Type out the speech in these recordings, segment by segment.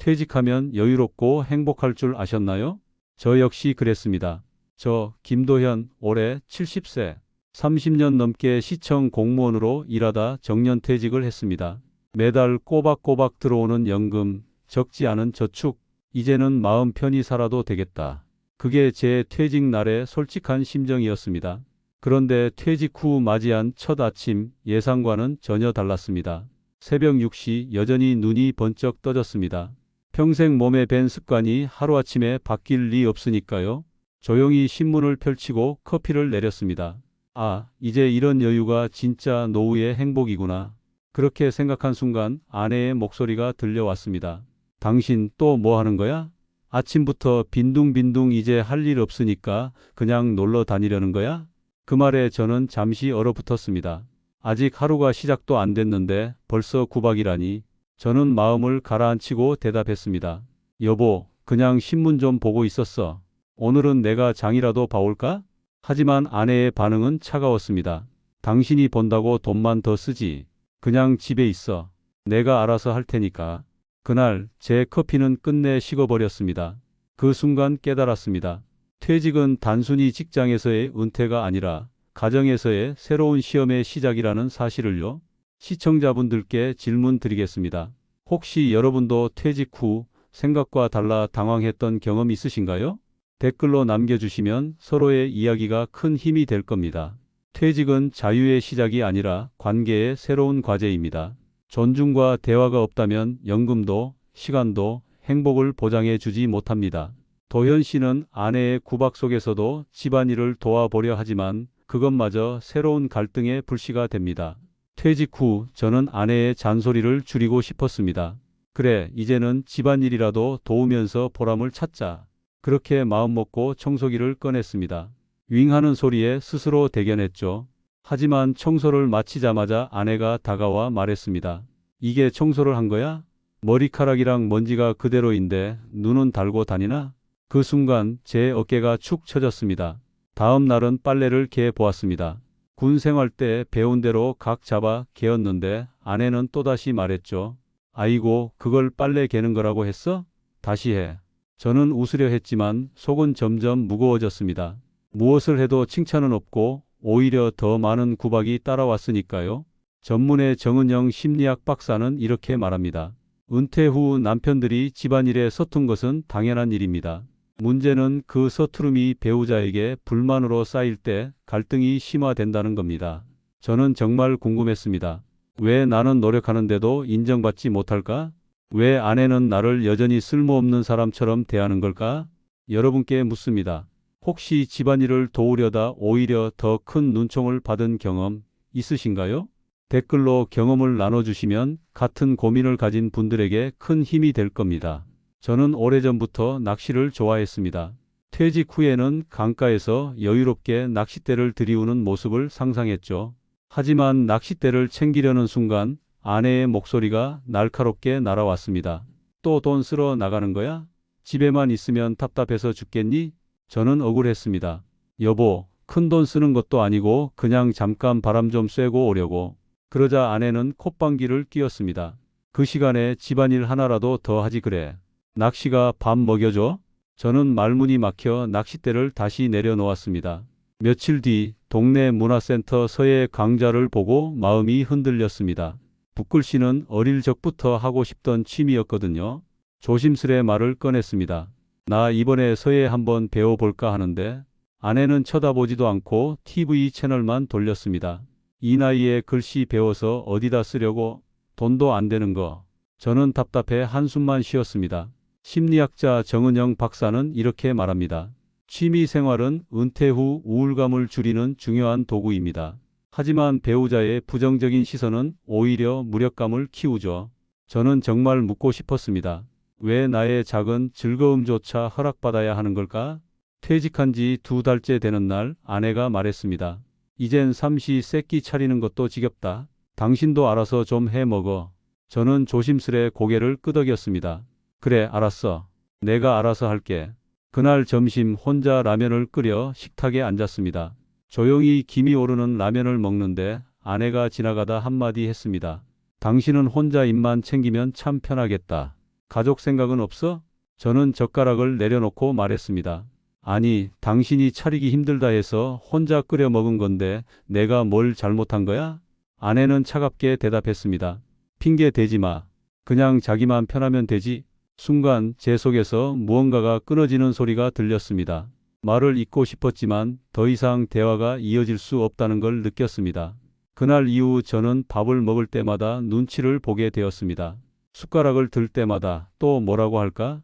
퇴직하면 여유롭고 행복할 줄 아셨나요? 저 역시 그랬습니다. 저 김도현 올해 70세. 30년 넘게 시청 공무원으로 일하다 정년퇴직을 했습니다. 매달 꼬박꼬박 들어오는 연금, 적지 않은 저축, 이제는 마음 편히 살아도 되겠다. 그게 제 퇴직 날의 솔직한 심정이었습니다. 그런데 퇴직 후 맞이한 첫 아침 예상과는 전혀 달랐습니다. 새벽 6시 여전히 눈이 번쩍 떠졌습니다. 평생 몸에 밴 습관이 하루아침에 바뀔 리 없으니까요. 조용히 신문을 펼치고 커피를 내렸습니다. 아, 이제 이런 여유가 진짜 노후의 행복이구나. 그렇게 생각한 순간 아내의 목소리가 들려왔습니다. 당신 또 뭐 하는 거야? 아침부터 빈둥빈둥 이제 할 일 없으니까 그냥 놀러 다니려는 거야? 그 말에 저는 잠시 얼어붙었습니다. 아직 하루가 시작도 안 됐는데 벌써 구박이라니. 저는 마음을 가라앉히고 대답했습니다. 여보, 그냥 신문 좀 보고 있었어. 오늘은 내가 장이라도 봐올까? 하지만 아내의 반응은 차가웠습니다. 당신이 본다고 돈만 더 쓰지. 그냥 집에 있어. 내가 알아서 할 테니까. 그날 제 커피는 끝내 식어버렸습니다. 그 순간 깨달았습니다. 퇴직은 단순히 직장에서의 은퇴가 아니라 가정에서의 새로운 시험의 시작이라는 사실을요. 시청자분들께 질문 드리겠습니다. 혹시 여러분도 퇴직 후 생각과 달라 당황했던 경험 있으신가요? 댓글로 남겨주시면 서로의 이야기가 큰 힘이 될 겁니다. 퇴직은 자유의 시작이 아니라 관계의 새로운 과제입니다. 존중과 대화가 없다면 연금도, 시간도, 행복을 보장해 주지 못합니다. 도현 씨는 아내의 구박 속에서도 집안일을 도와보려 하지만 그것마저 새로운 갈등의 불씨가 됩니다. 퇴직 후 저는 아내의 잔소리를 줄이고 싶었습니다. 그래, 이제는 집안일이라도 도우면서 보람을 찾자. 그렇게 마음먹고 청소기를 꺼냈습니다. 윙하는 소리에 스스로 대견했죠. 하지만 청소를 마치자마자 아내가 다가와 말했습니다. 이게 청소를 한 거야? 머리카락이랑 먼지가 그대로인데 눈은 달고 다니나? 그 순간 제 어깨가 축 처졌습니다. 다음 날은 빨래를 개 보았습니다. 군 생활 때 배운 대로 각 잡아 개었는데 아내는 또다시 말했죠. 아이고, 그걸 빨래 개는 거라고 했어? 다시 해. 저는 웃으려 했지만 속은 점점 무거워졌습니다. 무엇을 해도 칭찬은 없고 오히려 더 많은 구박이 따라왔으니까요. 전문의 정은영 심리학 박사는 이렇게 말합니다. 은퇴 후 남편들이 집안일에 서툰 것은 당연한 일입니다. 문제는 그 서투름이 배우자에게 불만으로 쌓일 때 갈등이 심화된다는 겁니다. 저는 정말 궁금했습니다. 왜 나는 노력하는데도 인정받지 못할까? 왜 아내는 나를 여전히 쓸모없는 사람처럼 대하는 걸까? 여러분께 묻습니다. 혹시 집안일을 도우려다 오히려 더 큰 눈총을 받은 경험 있으신가요? 댓글로 경험을 나눠주시면 같은 고민을 가진 분들에게 큰 힘이 될 겁니다. 저는 오래전부터 낚시를 좋아했습니다. 퇴직 후에는 강가에서 여유롭게 낚싯대를 들이우는 모습을 상상했죠. 하지만 낚싯대를 챙기려는 순간 아내의 목소리가 날카롭게 날아왔습니다. 또 돈 쓰러 나가는 거야? 집에만 있으면 답답해서 죽겠니? 저는 억울했습니다. 여보, 큰돈 쓰는 것도 아니고 그냥 잠깐 바람 좀 쐬고 오려고. 그러자 아내는 콧방귀를 뀌었습니다. 그 시간에 집안일 하나라도 더 하지 그래. 낚시가 밥 먹여줘? 저는 말문이 막혀 낚싯대를 다시 내려놓았습니다. 며칠 뒤 동네 문화센터 서예 강좌를 보고 마음이 흔들렸습니다. 붓글씨는 어릴 적부터 하고 싶던 취미였거든요. 조심스레 말을 꺼냈습니다. 나 이번에 서예 한번 배워볼까 하는데. 아내는 쳐다보지도 않고 TV 채널만 돌렸습니다. 이 나이에 글씨 배워서 어디다 쓰려고? 돈도 안 되는 거. 저는 답답해 한숨만 쉬었습니다. 심리학자 정은영 박사는 이렇게 말합니다. 취미 생활은 은퇴 후 우울감을 줄이는 중요한 도구입니다. 하지만 배우자의 부정적인 시선은 오히려 무력감을 키우죠. 저는 정말 묻고 싶었습니다. 왜 나의 작은 즐거움조차 허락받아야 하는 걸까? 퇴직한 지 2달째 되는 날 아내가 말했습니다. 이젠 삼시 세끼 차리는 것도 지겹다. 당신도 알아서 좀 해 먹어. 저는 조심스레 고개를 끄덕였습니다. 그래, 알았어. 내가 알아서 할게. 그날 점심 혼자 라면을 끓여 식탁에 앉았습니다. 조용히 김이 오르는 라면을 먹는데 아내가 지나가다 한마디 했습니다. 당신은 혼자 입만 챙기면 참 편하겠다. 가족 생각은 없어? 저는 젓가락을 내려놓고 말했습니다. 아니, 당신이 차리기 힘들다 해서 혼자 끓여 먹은 건데 내가 뭘 잘못한 거야? 아내는 차갑게 대답했습니다. 핑계 대지 마. 그냥 자기만 편하면 되지. 순간 제 속에서 무언가가 끊어지는 소리가 들렸습니다. 말을 잇고 싶었지만 더 이상 대화가 이어질 수 없다는 걸 느꼈습니다. 그날 이후 저는 밥을 먹을 때마다 눈치를 보게 되었습니다. 숟가락을 들 때마다 또 뭐라고 할까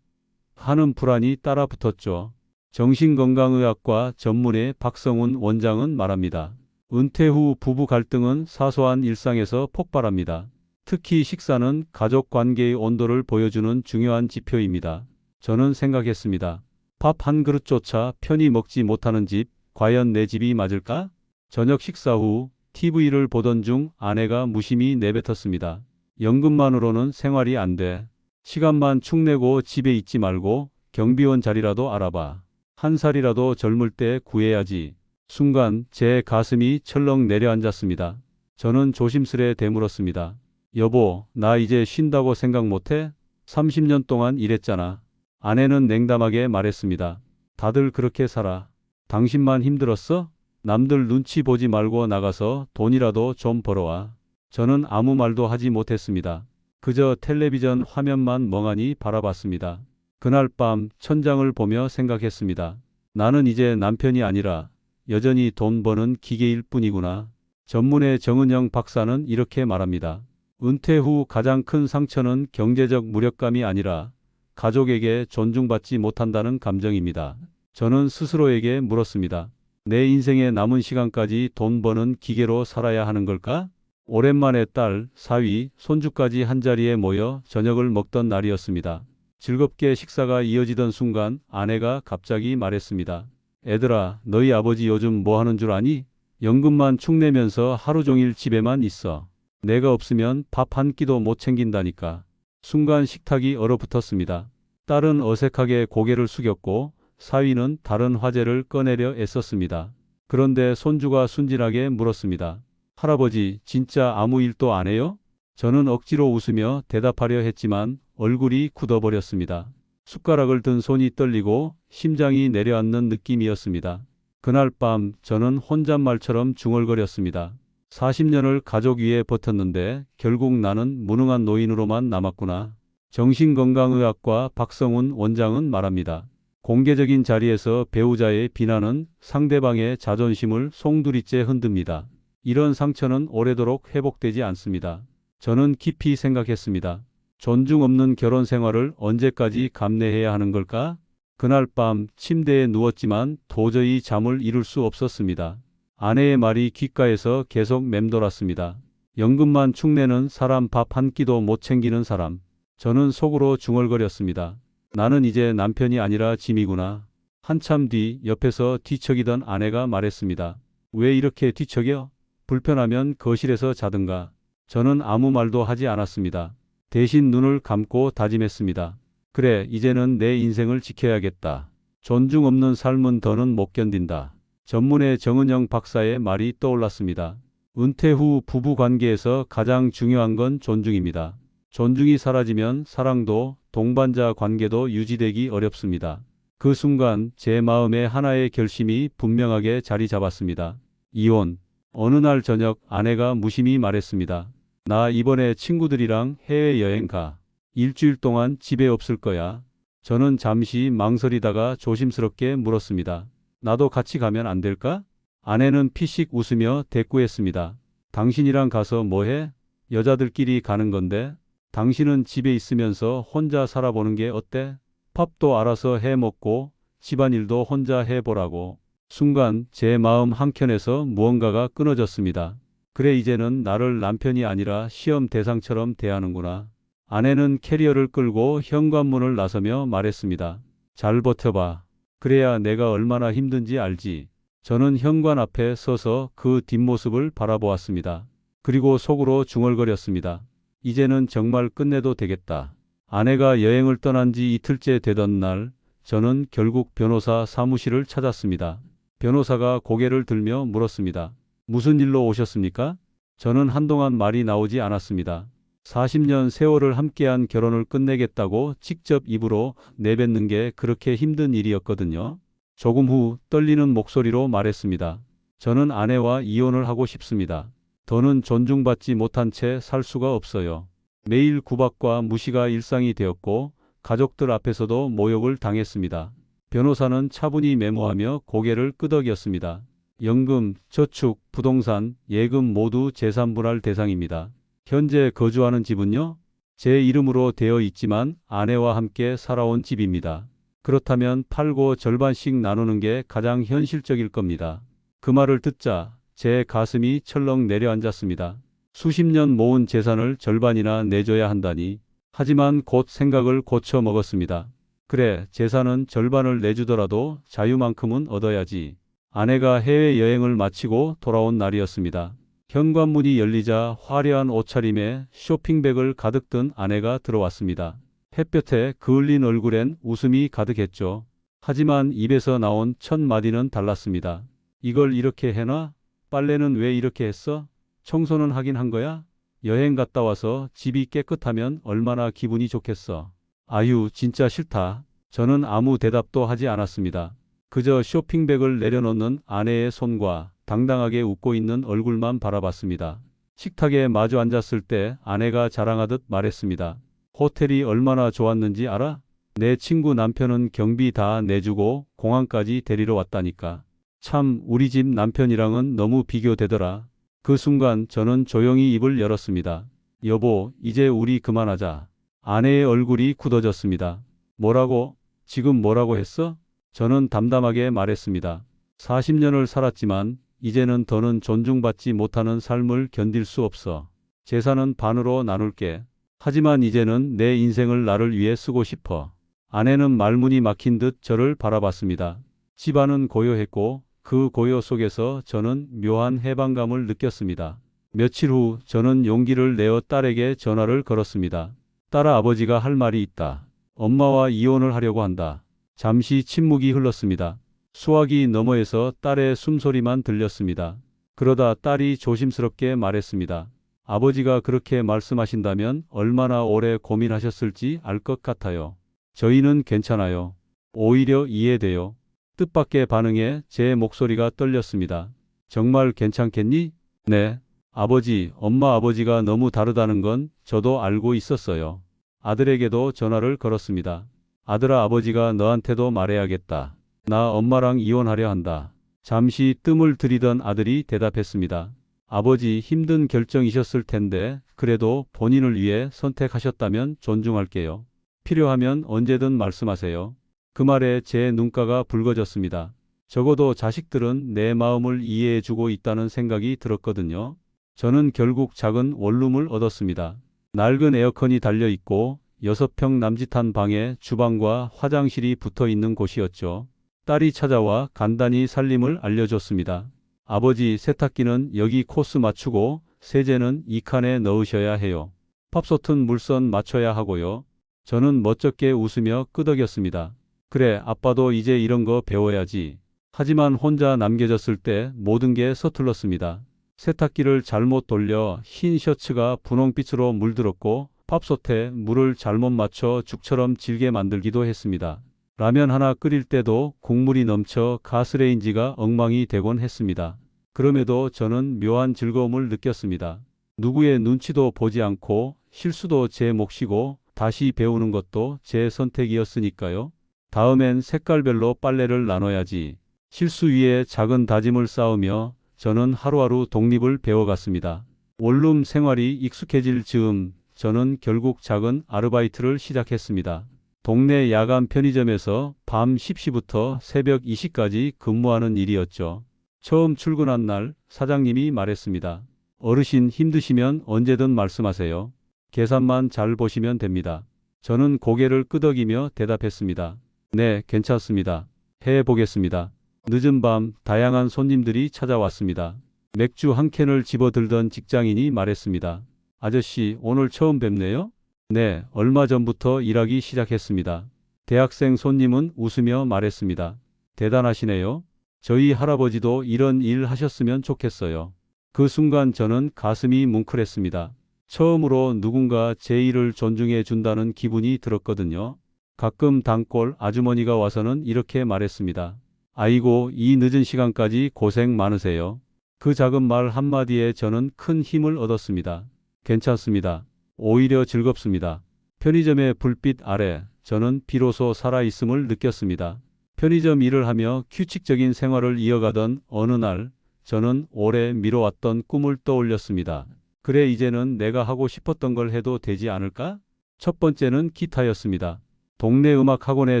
하는 불안이 따라 붙었죠. 정신건강의학과 전문의 박성훈 원장은 말합니다. 은퇴 후 부부 갈등은 사소한 일상에서 폭발합니다. 특히 식사는 가족 관계의 온도를 보여주는 중요한 지표입니다. 저는 생각했습니다. 밥 한 그릇조차 편히 먹지 못하는 집, 과연 내 집이 맞을까? 저녁 식사 후 TV를 보던 중 아내가 무심히 내뱉었습니다. 연금만으로는 생활이 안 돼. 시간만 축내고 집에 있지 말고 경비원 자리라도 알아봐. 한 살이라도 젊을 때 구해야지. 순간 제 가슴이 철렁 내려앉았습니다. 저는 조심스레 되물었습니다. 여보, 나 이제 쉰다고 생각 못해? 30년 동안 일했잖아. 아내는 냉담하게 말했습니다. 다들 그렇게 살아. 당신만 힘들었어? 남들 눈치 보지 말고 나가서 돈이라도 좀 벌어와. 저는 아무 말도 하지 못했습니다. 그저 텔레비전 화면만 멍하니 바라봤습니다. 그날 밤 천장을 보며 생각했습니다. 나는 이제 남편이 아니라 여전히 돈 버는 기계일 뿐이구나. 전문의 정은영 박사는 이렇게 말합니다. 은퇴 후 가장 큰 상처는 경제적 무력감이 아니라 가족에게 존중받지 못한다는 감정입니다. 저는 스스로에게 물었습니다. 내 인생의 남은 시간까지 돈 버는 기계로 살아야 하는 걸까? 오랜만에 딸, 사위, 손주까지 한자리에 모여 저녁을 먹던 날이었습니다. 즐겁게 식사가 이어지던 순간 아내가 갑자기 말했습니다. 애들아, 너희 아버지 요즘 뭐 하는 줄 아니? 연금만 축내면서 하루 종일 집에만 있어. 내가 없으면 밥 한 끼도 못 챙긴다니까. 순간 식탁이 얼어붙었습니다. 딸은 어색하게 고개를 숙였고 사위는 다른 화제를 꺼내려 애썼습니다. 그런데 손주가 순진하게 물었습니다. 할아버지, 진짜 아무 일도 안 해요? 저는 억지로 웃으며 대답하려 했지만 얼굴이 굳어버렸습니다. 숟가락을 든 손이 떨리고 심장이 내려앉는 느낌이었습니다. 그날 밤 저는 혼잣말처럼 중얼거렸습니다. 40년을 가족 위에 버텼는데 결국 나는 무능한 노인으로만 남았구나. 정신건강의학과 박성훈 원장은 말합니다. 공개적인 자리에서 배우자의 비난은 상대방의 자존심을 송두리째 흔듭니다. 이런 상처는 오래도록 회복되지 않습니다. 저는 깊이 생각했습니다. 존중 없는 결혼 생활을 언제까지 감내해야 하는 걸까? 그날 밤 침대에 누웠지만 도저히 잠을 이룰 수 없었습니다. 아내의 말이 귓가에서 계속 맴돌았습니다. 연금만 축내는 사람 밥 한 끼도 못 챙기는 사람. 저는 속으로 중얼거렸습니다. 나는 이제 남편이 아니라 짐이구나. 한참 뒤 옆에서 뒤척이던 아내가 말했습니다. 왜 이렇게 뒤척여? 불편하면 거실에서 자든가. 저는 아무 말도 하지 않았습니다. 대신 눈을 감고 다짐했습니다. 그래, 이제는 내 인생을 지켜야겠다. 존중 없는 삶은 더는 못 견딘다. 전문의 정은영 박사의 말이 떠올랐습니다. 은퇴 후 부부 관계에서 가장 중요한 건 존중입니다. 존중이 사라지면 사랑도 동반자 관계도 유지되기 어렵습니다. 그 순간 제 마음에 하나의 결심이 분명하게 자리 잡았습니다. 이혼. 어느 날 저녁 아내가 무심히 말했습니다. 나 이번에 친구들이랑 해외여행 가. 일주일 동안 집에 없을 거야. 저는 잠시 망설이다가 조심스럽게 물었습니다. 나도 같이 가면 안 될까? 아내는 피식 웃으며 대꾸했습니다. 당신이랑 가서 뭐 해? 여자들끼리 가는 건데. 당신은 집에 있으면서 혼자 살아보는 게 어때? 밥도 알아서 해 먹고 집안일도 혼자 해보라고. 순간 제 마음 한켠에서 무언가가 끊어졌습니다. 그래, 이제는 나를 남편이 아니라 시험 대상처럼 대하는구나. 아내는 캐리어를 끌고 현관문을 나서며 말했습니다. 잘 버텨봐. 그래야 내가 얼마나 힘든지 알지. 저는 현관 앞에 서서 그 뒷모습을 바라보았습니다. 그리고 속으로 중얼거렸습니다. 이제는 정말 끝내도 되겠다. 아내가 여행을 떠난 지 이틀째 되던 날, 저는 결국 변호사 사무실을 찾았습니다. 변호사가 고개를 들며 물었습니다. 무슨 일로 오셨습니까? 저는 한동안 말이 나오지 않았습니다. 40년 세월을 함께한 결혼을 끝내겠다고 직접 입으로 내뱉는 게 그렇게 힘든 일이었거든요. 조금 후 떨리는 목소리로 말했습니다. 저는 아내와 이혼을 하고 싶습니다. 더는 존중받지 못한 채 살 수가 없어요. 매일 구박과 무시가 일상이 되었고 가족들 앞에서도 모욕을 당했습니다. 변호사는 차분히 메모하며 고개를 끄덕였습니다. 연금, 저축, 부동산, 예금 모두 재산분할 대상입니다. 현재 거주하는 집은요? 제 이름으로 되어 있지만 아내와 함께 살아온 집입니다. 그렇다면 팔고 절반씩 나누는 게 가장 현실적일 겁니다. 그 말을 듣자 제 가슴이 철렁 내려앉았습니다. 수십 년 모은 재산을 절반이나 내줘야 한다니. 하지만 곧 생각을 고쳐 먹었습니다. 그래, 재산은 절반을 내주더라도 자유만큼은 얻어야지. 아내가 해외여행을 마치고 돌아온 날이었습니다. 현관문이 열리자 화려한 옷차림에 쇼핑백을 가득 든 아내가 들어왔습니다. 햇볕에 그을린 얼굴엔 웃음이 가득했죠. 하지만 입에서 나온 첫 마디는 달랐습니다. 이걸 이렇게 해놔? 빨래는 왜 이렇게 했어? 청소는 하긴 한 거야? 여행 갔다 와서 집이 깨끗하면 얼마나 기분이 좋겠어. 아유, 진짜 싫다. 저는 아무 대답도 하지 않았습니다. 그저 쇼핑백을 내려놓는 아내의 손과 당당하게 웃고 있는 얼굴만 바라봤습니다. 식탁에 마주 앉았을 때 아내가 자랑하듯 말했습니다. 호텔이 얼마나 좋았는지 알아? 내 친구 남편은 경비 다 내주고 공항까지 데리러 왔다니까. 참, 우리 집 남편이랑은 너무 비교되더라. 그 순간 저는 조용히 입을 열었습니다. 여보, 이제 우리 그만하자. 아내의 얼굴이 굳어졌습니다. 뭐라고? 지금 뭐라고 했어? 저는 담담하게 말했습니다. 40년을 살았지만 이제는 더는 존중받지 못하는 삶을 견딜 수 없어. 재산은 반으로 나눌게. 하지만 이제는 내 인생을 나를 위해 쓰고 싶어. 아내는 말문이 막힌 듯 저를 바라봤습니다. 집안은 고요했고 그 고요 속에서 저는 묘한 해방감을 느꼈습니다. 며칠 후 저는 용기를 내어 딸에게 전화를 걸었습니다. 딸아, 아버지가 할 말이 있다. 엄마와 이혼을 하려고 한다. 잠시 침묵이 흘렀습니다. 수화기 너머에서 딸의 숨소리만 들렸습니다. 그러다 딸이 조심스럽게 말했습니다. 아버지가 그렇게 말씀하신다면 얼마나 오래 고민하셨을지 알 것 같아요. 저희는 괜찮아요. 오히려 이해돼요. 뜻밖의 반응에 제 목소리가 떨렸습니다. 정말 괜찮겠니? 네. 아버지, 엄마 아버지가 너무 다르다는 건 저도 알고 있었어요. 아들에게도 전화를 걸었습니다. 아들아, 아버지가 너한테도 말해야겠다. 나 엄마랑 이혼하려 한다. 잠시 뜸을 들이던 아들이 대답했습니다. 아버지, 힘든 결정이셨을 텐데 그래도 본인을 위해 선택하셨다면 존중할게요. 필요하면 언제든 말씀하세요. 그 말에 제 눈가가 붉어졌습니다. 적어도 자식들은 내 마음을 이해해주고 있다는 생각이 들었거든요. 저는 결국 작은 원룸을 얻었습니다. 낡은 에어컨이 달려있고 6평 남짓한 방에 주방과 화장실이 붙어있는 곳이었죠. 딸이 찾아와 간단히 살림을 알려줬습니다. 아버지, 세탁기는 여기 코스 맞추고 세제는 이 칸에 넣으셔야 해요. 팝솥은 물선 맞춰야 하고요. 저는 멋쩍게 웃으며 끄덕였습니다. 그래, 아빠도 이제 이런 거 배워야지. 하지만 혼자 남겨졌을 때 모든 게 서툴렀습니다. 세탁기를 잘못 돌려 흰 셔츠가 분홍빛으로 물들었고 팝솥에 물을 잘못 맞춰 죽처럼 질게 만들기도 했습니다. 라면 하나 끓일 때도 국물이 넘쳐 가스레인지가 엉망이 되곤 했습니다. 그럼에도 저는 묘한 즐거움을 느꼈습니다. 누구의 눈치도 보지 않고 실수도 제 몫이고 다시 배우는 것도 제 선택이었으니까요. 다음엔 색깔별로 빨래를 나눠야지. 실수 위에 작은 다짐을 쌓으며 저는 하루하루 독립을 배워갔습니다. 원룸 생활이 익숙해질 즈음 저는 결국 작은 아르바이트를 시작했습니다. 동네 야간 편의점에서 밤 10시부터 새벽 2시까지 근무하는 일이었죠. 처음 출근한 날 사장님이 말했습니다. 어르신, 힘드시면 언제든 말씀하세요. 계산만 잘 보시면 됩니다. 저는 고개를 끄덕이며 대답했습니다. 네, 괜찮습니다. 해보겠습니다. 늦은 밤 다양한 손님들이 찾아왔습니다. 맥주 한 캔을 집어들던 직장인이 말했습니다. 아저씨, 오늘 처음 뵙네요? 네, 얼마 전부터 일하기 시작했습니다. 대학생 손님은 웃으며 말했습니다. 대단하시네요. 저희 할아버지도 이런 일 하셨으면 좋겠어요. 그 순간 저는 가슴이 뭉클했습니다. 처음으로 누군가 제 일을 존중해 준다는 기분이 들었거든요. 가끔 단골 아주머니가 와서는 이렇게 말했습니다. 아이고, 이 늦은 시간까지 고생 많으세요. 그 작은 말 한마디에 저는 큰 힘을 얻었습니다. 괜찮습니다. 오히려 즐겁습니다. 편의점의 불빛 아래 저는 비로소 살아있음을 느꼈습니다. 편의점 일을 하며 규칙적인 생활을 이어가던 어느 날 저는 오래 미뤄왔던 꿈을 떠올렸습니다. 그래, 이제는 내가 하고 싶었던 걸 해도 되지 않을까? 첫 번째는 기타였습니다. 동네 음악 학원에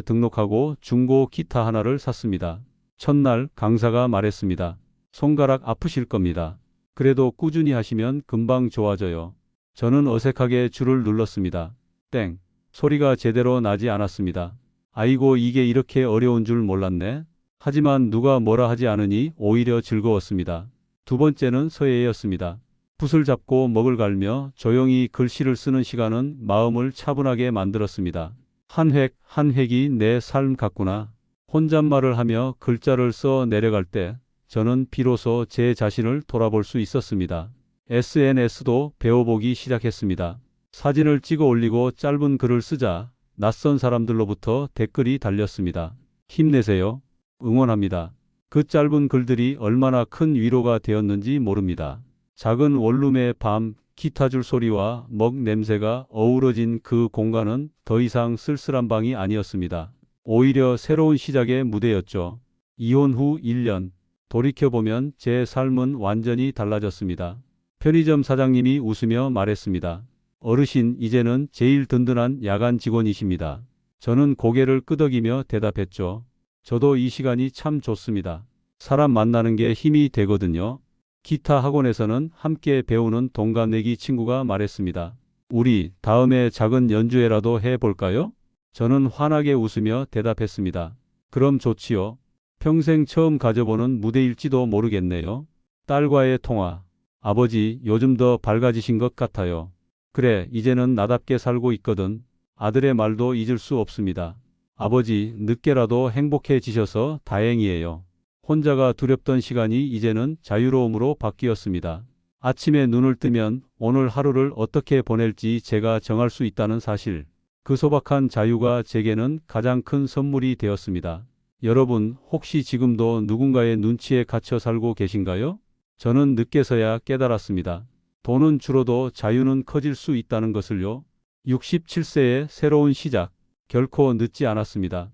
등록하고 중고 기타 하나를 샀습니다. 첫날 강사가 말했습니다. 손가락 아프실 겁니다. 그래도 꾸준히 하시면 금방 좋아져요. 저는 어색하게 줄을 눌렀습니다. 땡. 소리가 제대로 나지 않았습니다. 아이고, 이게 이렇게 어려운 줄 몰랐네. 하지만 누가 뭐라 하지 않으니 오히려 즐거웠습니다. 두 번째는 서예였습니다. 붓을 잡고 먹을 갈며 조용히 글씨를 쓰는 시간은 마음을 차분하게 만들었습니다. 한 획 한 획이 내 삶 같구나. 혼잣말을 하며 글자를 써 내려갈 때 저는 비로소 제 자신을 돌아볼 수 있었습니다. SNS도 배워보기 시작했습니다. 사진을 찍어 올리고 짧은 글을 쓰자 낯선 사람들로부터 댓글이 달렸습니다. 힘내세요. 응원합니다. 그 짧은 글들이 얼마나 큰 위로가 되었는지 모릅니다. 작은 원룸의 밤, 기타줄 소리와 먹 냄새가 어우러진 그 공간은 더 이상 쓸쓸한 방이 아니었습니다. 오히려 새로운 시작의 무대였죠. 이혼 후 1년, 돌이켜보면 제 삶은 완전히 달라졌습니다. 편의점 사장님이 웃으며 말했습니다. 어르신, 이제는 제일 든든한 야간 직원이십니다. 저는 고개를 끄덕이며 대답했죠. 저도 이 시간이 참 좋습니다. 사람 만나는 게 힘이 되거든요. 기타 학원에서는 함께 배우는 동갑내기 친구가 말했습니다. 우리 다음에 작은 연주회라도 해볼까요? 저는 환하게 웃으며 대답했습니다. 그럼 좋지요. 평생 처음 가져보는 무대일지도 모르겠네요. 딸과의 통화. 아버지, 요즘 더 밝아지신 것 같아요. 그래, 이제는 나답게 살고 있거든. 아들의 말도 잊을 수 없습니다. 아버지, 늦게라도 행복해지셔서 다행이에요. 혼자가 두렵던 시간이 이제는 자유로움으로 바뀌었습니다. 아침에 눈을 뜨면 오늘 하루를 어떻게 보낼지 제가 정할 수 있다는 사실. 그 소박한 자유가 제게는 가장 큰 선물이 되었습니다. 여러분, 혹시 지금도 누군가의 눈치에 갇혀 살고 계신가요? 저는 늦게서야 깨달았습니다. 돈은 줄어도 자유는 커질 수 있다는 것을요. 67세의 새로운 시작. 결코 늦지 않았습니다.